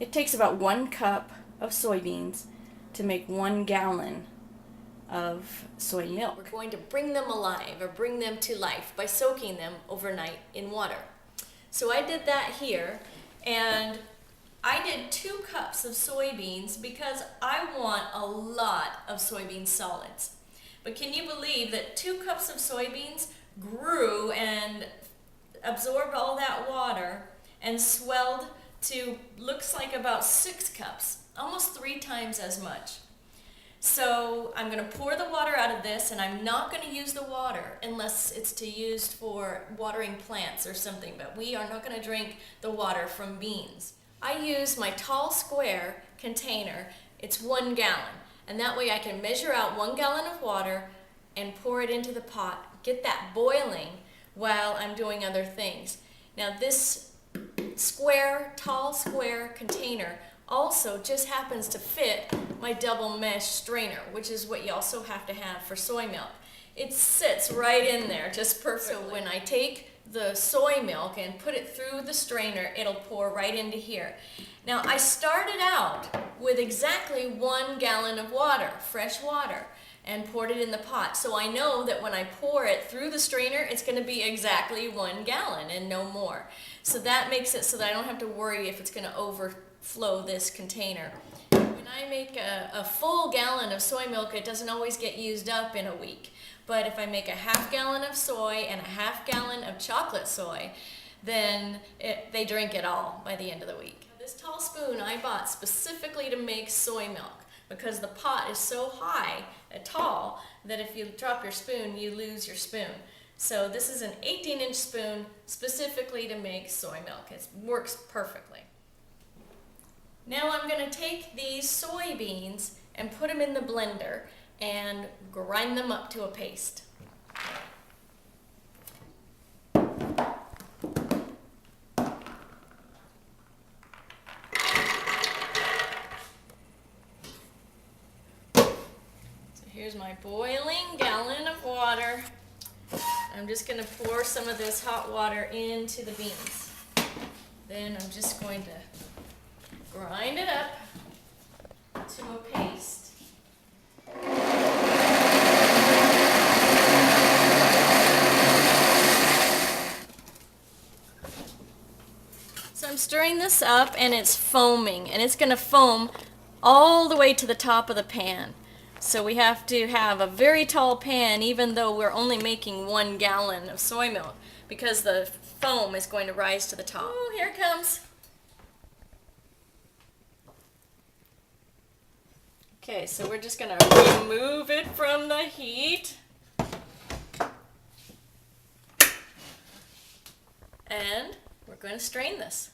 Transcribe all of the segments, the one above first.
It takes about 1 cup of soybeans to make 1 gallon of soy milk. We're going to bring them alive or bring them to life by soaking them overnight in water. So I did that here, and I did 2 cups of soybeans because I want a lot of soybean solids. But can you believe that 2 cups of soybeans grew and absorbed all that water and swelled to looks like about 6 cups, almost 3 times as much. So I'm going to pour the water out of this, and I'm not going to use the water unless it's to used for watering plants or something, but we are not going to drink the water from beans. I use my tall square container. It's 1 gallon, and that way I can measure out 1 gallon of water and pour it into the pot, get that boiling while I'm doing other things. Now this tall square container also just happens to fit my double mesh strainer, which is what you also have to have for soy milk. It sits right in there just perfectly. So when I take the soy milk and put it through the strainer, it'll pour right into here. Now I started out with exactly 1 gallon of water, fresh water, and poured it in the pot. So I know that when I pour it through the strainer, it's going to be exactly 1 gallon and no more. So that makes it so that I don't have to worry if it's going to overflow this container. When I make a full gallon of soy milk, it doesn't always get used up in a week. But if I make a half gallon of soy and a half gallon of chocolate soy, then they drink it all by the end of the week. This tall spoon I bought specifically to make soy milk because the pot is so high, tall, that if you drop your spoon, you lose your spoon. So this is an 18-inch spoon specifically to make soy milk. It works perfectly. Now I'm going to take these soybeans and put them in the blender and grind them up to a paste. So here's my boiling gallon of water. I'm just going to pour some of this hot water into the beans. Then I'm just going to grind it up to a paste. So I'm stirring this up and it's foaming, and it's going to foam all the way to the top of the pan. So we have to have a very tall pan even though we're only making 1 gallon of soy milk because the foam is going to rise to the top. Oh, here it comes. Okay, so we're just going to remove it from the heat. And we're going to strain this.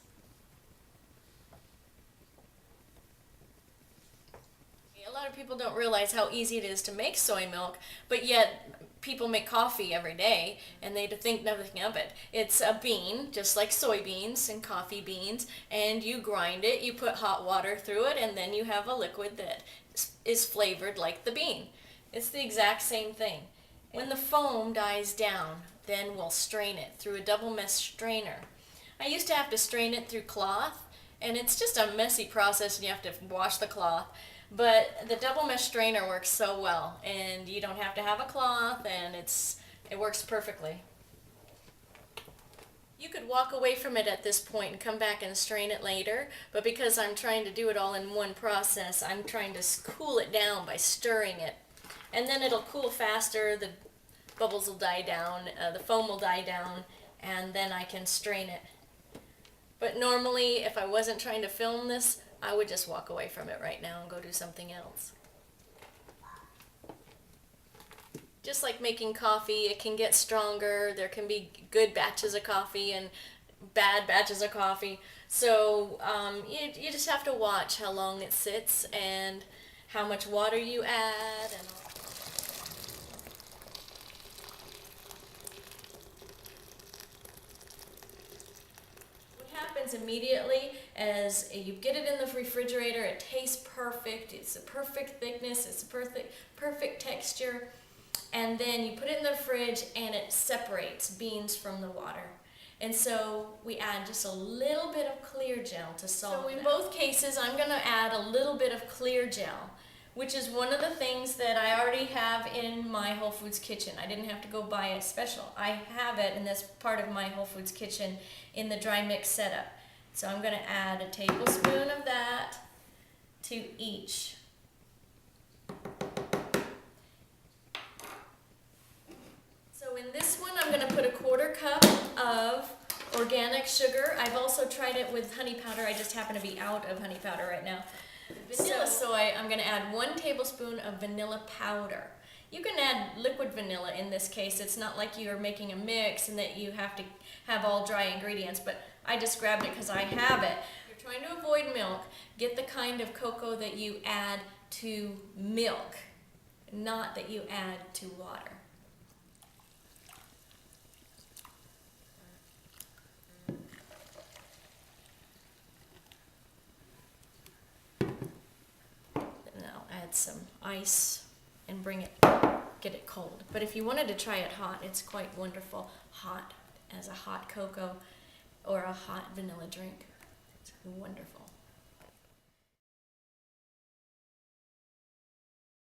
A lot of people don't realize how easy it is to make soy milk, but yet people make coffee every day and they think nothing of it. It's a bean, just like soybeans and coffee beans, and you grind it, you put hot water through it, and then you have a liquid that is flavored like the bean. It's the exact same thing. When the foam dies down, then we'll strain it through a double mesh strainer. I used to have to strain it through cloth, and it's just a messy process and you have to wash the cloth. But the double mesh strainer works so well, and you don't have to have a cloth, and it works perfectly. You could walk away from it at this point and come back and strain it later, but because I'm trying to do it all in one process, I'm trying to cool it down by stirring it. And then it'll cool faster, the bubbles will die down, the foam will die down, and then I can strain it. But normally, if I wasn't trying to film this, I would just walk away from it right now and go do something else. Just like making coffee, it can get stronger. There can be good batches of coffee and bad batches of coffee. So you just have to watch how long it sits and how much water you add and all. Immediately as you get it in the refrigerator, it tastes perfect. It's a perfect thickness, it's a perfect texture, and then you put it in the fridge and it separates beans from the water. And so we add just a little bit of clear gel to solve So in both cases, I'm going to add a little bit of clear gel, which is one of the things that I already have in my Whole Foods kitchen. I didn't have to go buy it special. I have it, and that's part of my Whole Foods kitchen in the dry mix setup. So I'm going to add a tablespoon of that to each. So in this one, I'm going to put a 1/4 cup of organic sugar. I've also tried it with honey powder. I just happen to be out of honey powder right now. Vanilla soy, I'm going to add 1 tablespoon of vanilla powder. You can add liquid vanilla in this case. It's not like you're making a mix and that you have to have all dry ingredients, but I just grabbed it because I have it. If you're trying to avoid milk, get the kind of cocoa that you add to milk, not that you add to water. Some ice and get it cold. But if you wanted to try it hot, it's quite wonderful. Hot as a hot cocoa or a hot vanilla drink. It's wonderful.